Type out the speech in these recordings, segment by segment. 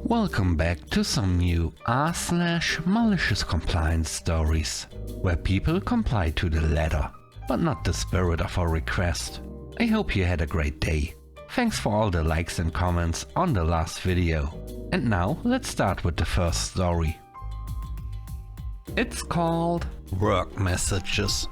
Welcome back to some new r/malicious compliance stories, where people comply to the letter, but not the spirit of a request. I hope you had a great day. Thanks for all the likes and comments on the last video. And now let's start with the first story. It's called Work Messages.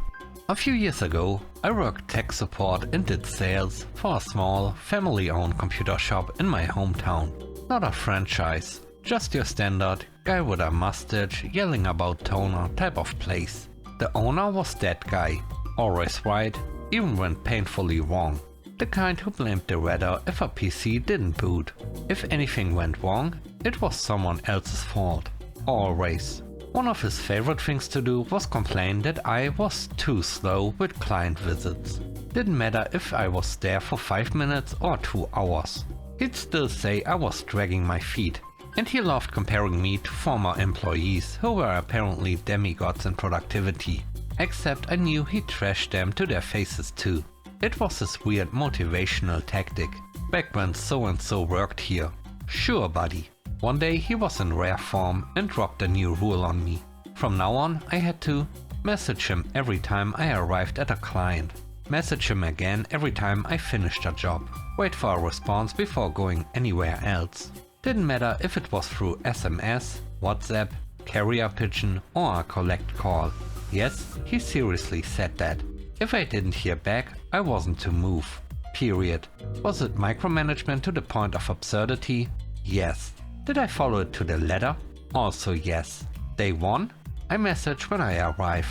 A few years ago, I worked tech support and did sales for a small, family-owned computer shop in my hometown. Not a franchise, just your standard guy with a mustache yelling about toner type of place. The owner was that guy, always right, even when painfully wrong. The kind who blamed the weather if a PC didn't boot. If anything went wrong, it was someone else's fault. Always. One of his favorite things to do was complain that I was too slow with client visits. Didn't matter if I was there for 5 minutes or 2 hours. He'd still say I was dragging my feet, and he loved comparing me to former employees who were apparently demigods in productivity. Except I knew he trashed them to their faces too. It was his weird motivational tactic, back when so-and-so worked here. Sure buddy. One day he was in rare form and dropped a new rule on me. From now on I had to message him every time I arrived at a client. Message him again every time I finished a job. Wait for a response before going anywhere else. Didn't matter if it was through SMS, WhatsApp, carrier pigeon or a collect call. Yes, he seriously said that. If I didn't hear back, I wasn't to move. Period. Was it micromanagement to the point of absurdity? Yes. Did I follow it to the letter? Also yes. Day 1? I message when I arrive.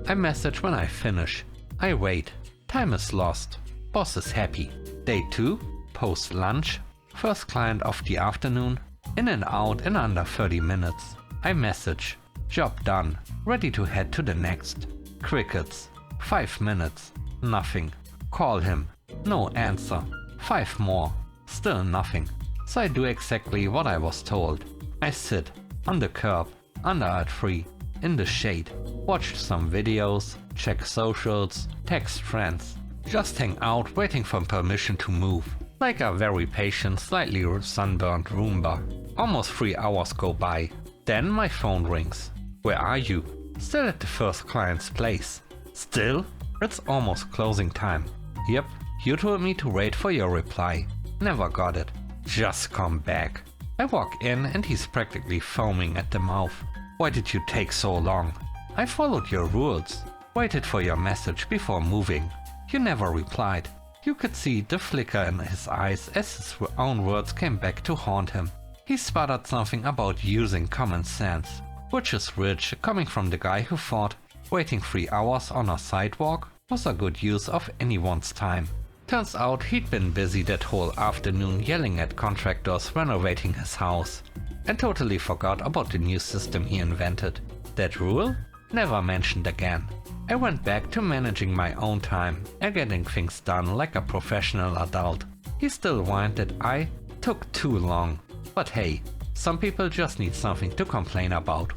I message when I finish. I wait. Time is lost. Boss is happy. Day 2? Post lunch. First client of the afternoon. In and out in under 30 minutes. I message. Job done. Ready to head to the next. Crickets. 5 minutes. Nothing. Call him. No answer. 5 more. Still nothing. So I do exactly what I was told. I sit on the curb, under a tree, in the shade, watch some videos, check socials, text friends, just hang out waiting for permission to move. Like a very patient, slightly sunburned Roomba. Almost 3 hours go by. Then my phone rings. Where are you? Still at the first client's place. Still? It's almost closing time. Yep, you told me to wait for your reply. Never got it. Just come back. I walk in and he's practically foaming at the mouth. Why did you take so long? I followed your rules. Waited for your message before moving. You never replied. You could see the flicker in his eyes as his own words came back to haunt him. He sputtered something about using common sense, which is rich coming from the guy who thought waiting 3 hours on a sidewalk was a good use of anyone's time. Turns out he'd been busy that whole afternoon yelling at contractors renovating his house, and totally forgot about the new system he invented. That rule? Never mentioned again. I went back to managing my own time and getting things done like a professional adult. He still whined that I took too long. But hey, some people just need something to complain about.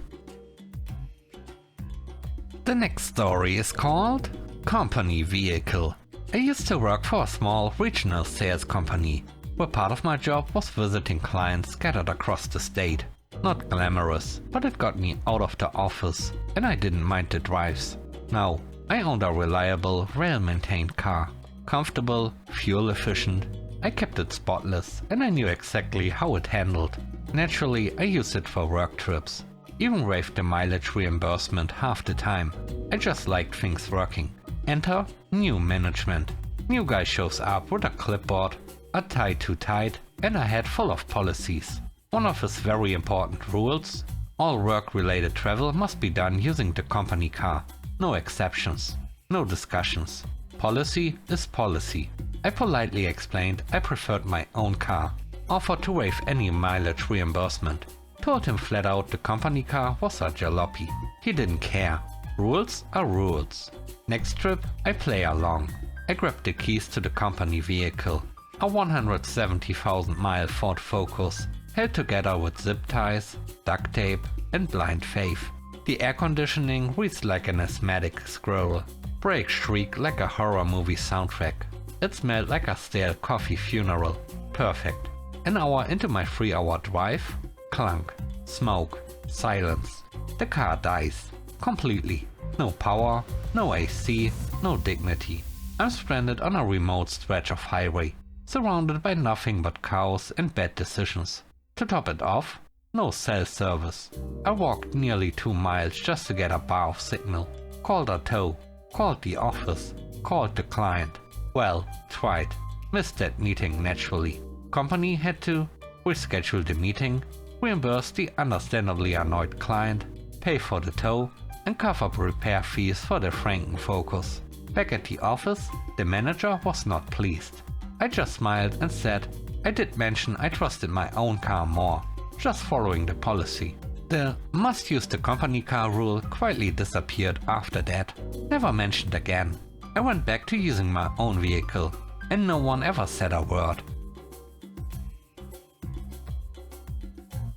The next story is called Company Vehicle. I used to work for a small regional sales company, where part of my job was visiting clients scattered across the state. Not glamorous, but it got me out of the office, and I didn't mind the drives. Now, I owned a reliable, well-maintained car. Comfortable, fuel efficient. I kept it spotless, and I knew exactly how it handled. Naturally, I used it for work trips. Even waived the mileage reimbursement half the time. I just liked things working. Enter new management. New guy shows up with a clipboard, a tie too tight, and a head full of policies. One of his very important rules: all work-related travel must be done using the company car. No exceptions. No discussions. Policy is policy. I politely explained I preferred my own car. Offered to waive any mileage reimbursement. Told him flat out the company car was a jalopy. He didn't care. Rules are rules. Next trip, I play along. I grabbed the keys to the company vehicle. A 170,000 mile Ford Focus, held together with zip ties, duct tape and blind faith. The air conditioning reads like an asthmatic scroll. Brakes shriek like a horror movie soundtrack. It smelled like a stale coffee funeral. Perfect. An hour into my 3-hour drive, Clunk. Smoke. Silence. The car dies. Completely. No power, no AC, no dignity. I'm stranded on a remote stretch of highway, surrounded by nothing but cows and bad decisions. To top it off, no cell service. I walked nearly 2 miles just to get a bar of signal. Called a tow, called the office, called the client. Well, tried. Missed that meeting naturally. Company had to reschedule the meeting, reimburse the understandably annoyed client, pay for the tow, and cover repair fees for the Frankenfocus. Back at the office, the manager was not pleased. I just smiled and said I did mention I trusted my own car more, just following the policy. The must use the company car rule quietly disappeared after that, never mentioned again. I went back to using my own vehicle, and no one ever said a word.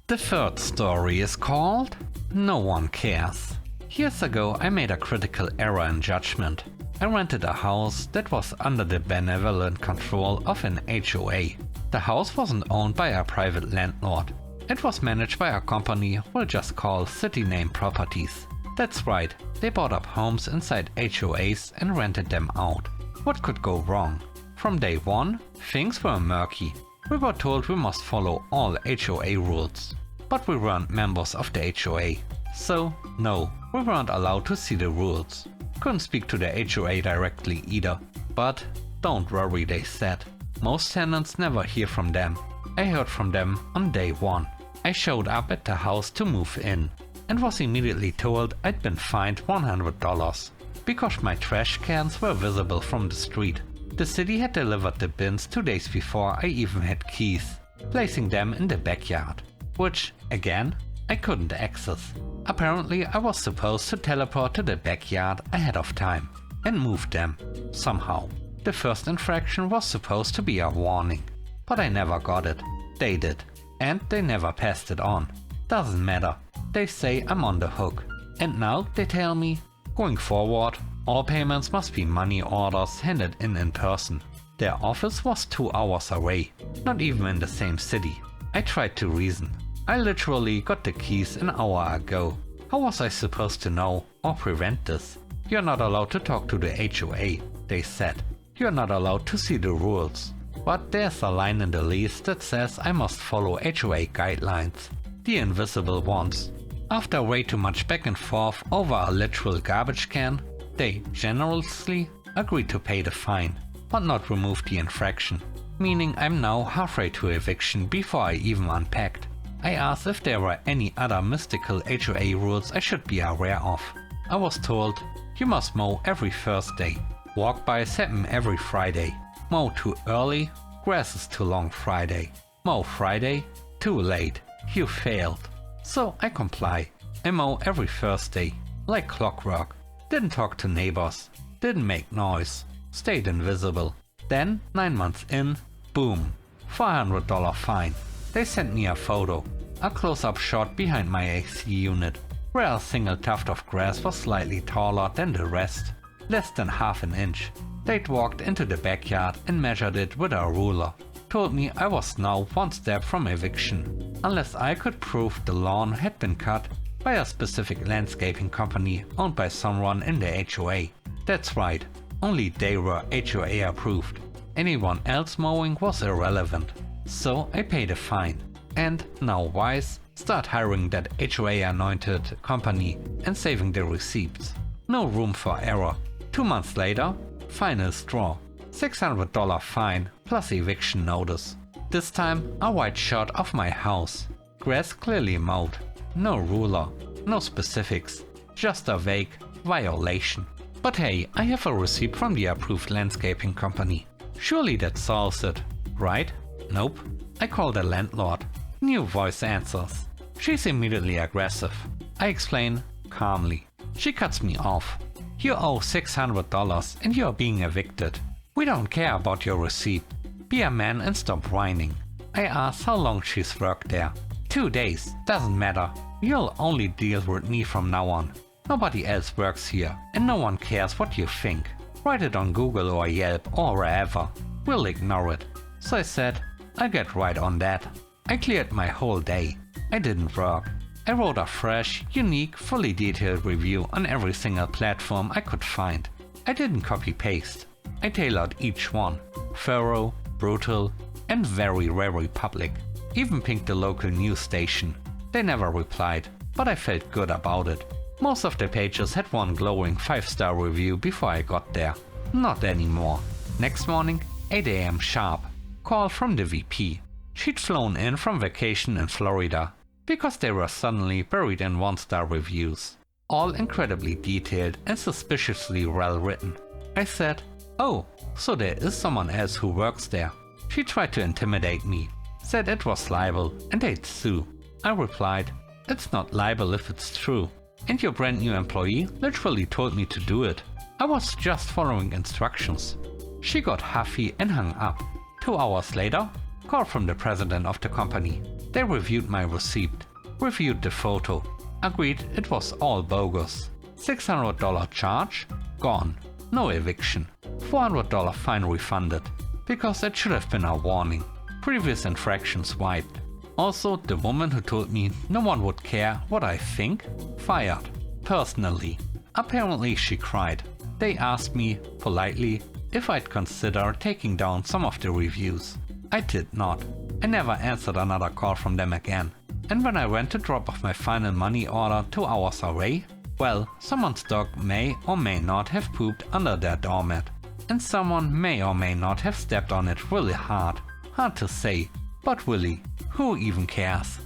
The third story is called No One Cares. Years ago I made a critical error in judgment. I rented a house that was under the benevolent control of an HOA. The house wasn't owned by a private landlord. It was managed by a company we'll just call City Name Properties. That's right, they bought up homes inside HOAs and rented them out. What could go wrong? From day one, things were murky. We were told we must follow all HOA rules. But we weren't members of the HOA. So, no, we weren't allowed to see the rules. Couldn't speak to the HOA directly either. But don't worry, they said. Most tenants never hear from them. I heard from them on day one. I showed up at the house to move in and was immediately told I'd been fined $100 because my trash cans were visible from the street. The city had delivered the bins 2 days before I even had keys, placing them in the backyard, which, again, I couldn't access. Apparently I was supposed to teleport to the backyard ahead of time and move them, somehow. The first infraction was supposed to be a warning, but I never got it. They did, and they never passed it on. Doesn't matter, they say I'm on the hook. And now they tell me, going forward, all payments must be money orders handed in person. Their office was 2 hours away, not even in the same city. I tried to reason. I literally got the keys an hour ago. How was I supposed to know or prevent this? You're not allowed to talk to the HOA, they said. You're not allowed to see the rules. But there's a line in the lease that says I must follow HOA guidelines. The invisible ones. After way too much back and forth over a literal garbage can, they generously agreed to pay the fine, but not remove the infraction. Meaning I'm now halfway to eviction before I even unpacked. I asked if there were any other mystical HOA rules I should be aware of. I was told, you must mow every Thursday, walk-bys happen every Friday, mow too early, grass is too long Friday, mow Friday, too late, you failed. So I comply. I mow every Thursday, like clockwork. Didn't talk to neighbors, didn't make noise, stayed invisible. Then, 9 months in, boom, $400 fine. They sent me a photo, a close-up shot behind my AC unit, where a single tuft of grass was slightly taller than the rest, less than half an inch. They'd walked into the backyard and measured it with a ruler. Told me I was now 1 step from eviction, unless I could prove the lawn had been cut by a specific landscaping company owned by someone in the HOA. That's right, only they were HOA approved. Anyone else mowing was irrelevant. So I paid a fine, and now wise, start hiring that HOA anointed company and saving the receipts. No room for error. 2 months later, final straw. $600 fine plus eviction notice. This time a wide shot of my house. Grass clearly mowed. No ruler, no specifics, just a vague violation. But hey, I have a receipt from the approved landscaping company. Surely that solves it, right? Nope. I call the landlord. New voice answers. She's immediately aggressive. I explain calmly. She cuts me off. You owe $600 and you're being evicted. We don't care about your receipt. Be a man and stop whining. I ask how long she's worked there. 2 days, doesn't matter. You'll only deal with me from now on. Nobody else works here and no one cares what you think. Write it on Google or Yelp or wherever. We'll ignore it. So I said, I'll get right on that. I cleared my whole day. I didn't work. I wrote a fresh, unique, fully detailed review on every single platform I could find. I didn't copy-paste. I tailored each one. Thorough, brutal, and very public. Even pinged the local news station. They never replied, but I felt good about it. Most of the pages had one glowing 5-star review before I got there. Not anymore. Next morning, 8 AM sharp. Call from the VP. She'd flown in from vacation in Florida, because they were suddenly buried in 1-star reviews. All incredibly detailed and suspiciously well written. I said, "Oh, so there is someone else who works there." She tried to intimidate me, said it was libel and they'd sue. I replied, "It's not libel if it's true. And your brand new employee literally told me to do it. I was just following instructions." She got huffy and hung up. 2 hours later, call from the president of the company. They reviewed my receipt, reviewed the photo, agreed it was all bogus. $600 charge? Gone. No eviction. $400 fine refunded, because it should have been a warning. Previous infractions wiped. Also, the woman who told me no one would care what I think, fired. Personally. Apparently she cried. They asked me, politely, if I'd consider taking down some of the reviews. I did not. I never answered another call from them again. And when I went to drop off my final money order 2 hours away, well, someone's dog may or may not have pooped under their doormat. And someone may or may not have stepped on it really hard. Hard to say, but really, who even cares?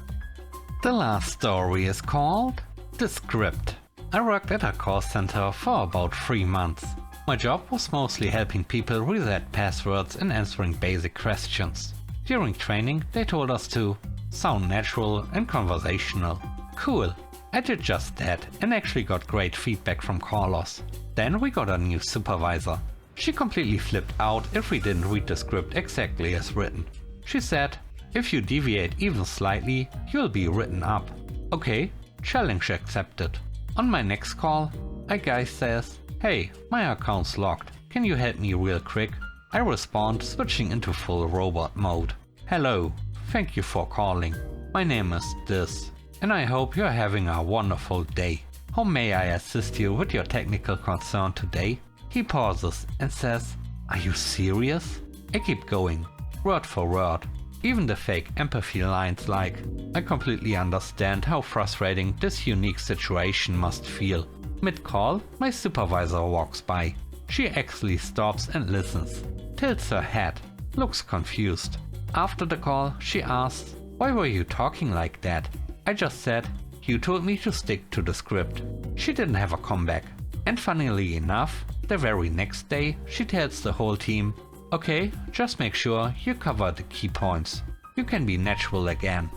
The last story is called The Script. I worked at a call center for about 3 months. My job was mostly helping people reset passwords and answering basic questions. During training, they told us to sound natural and conversational. Cool. I did just that and actually got great feedback from callers. Then we got a new supervisor. She completely flipped out if we didn't read the script exactly as written. She said, "If you deviate even slightly, you'll be written up." Okay, challenge accepted. On my next call, a guy says, "Hey, my account's locked. Can you help me real quick?" I respond, switching into full robot mode. "Hello, thank you for calling. My name is this, and I hope you're having a wonderful day. How may I assist you with your technical concern today?" He pauses and says, "Are you serious?" I keep going, word for word. Even the fake empathy lines like, "I completely understand how frustrating this unique situation must feel." Mid-call, my supervisor walks by. She actually stops and listens, tilts her head, looks confused. After the call, she asks, "Why were you talking like that?" I just said, "You told me to stick to the script." She didn't have a comeback. And funnily enough, the very next day, she tells the whole team, "Okay, just make sure you cover the key points. You can be natural again."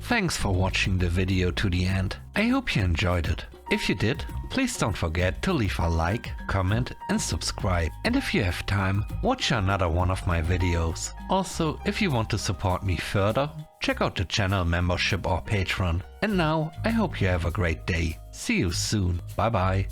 Thanks for watching the video to the end. I hope you enjoyed it. If you did, please don't forget to leave a like, comment and subscribe. And if you have time, watch another one of my videos. Also, if you want to support me further, check out the channel membership or Patreon. And now, I hope you have a great day. See you soon. Bye bye.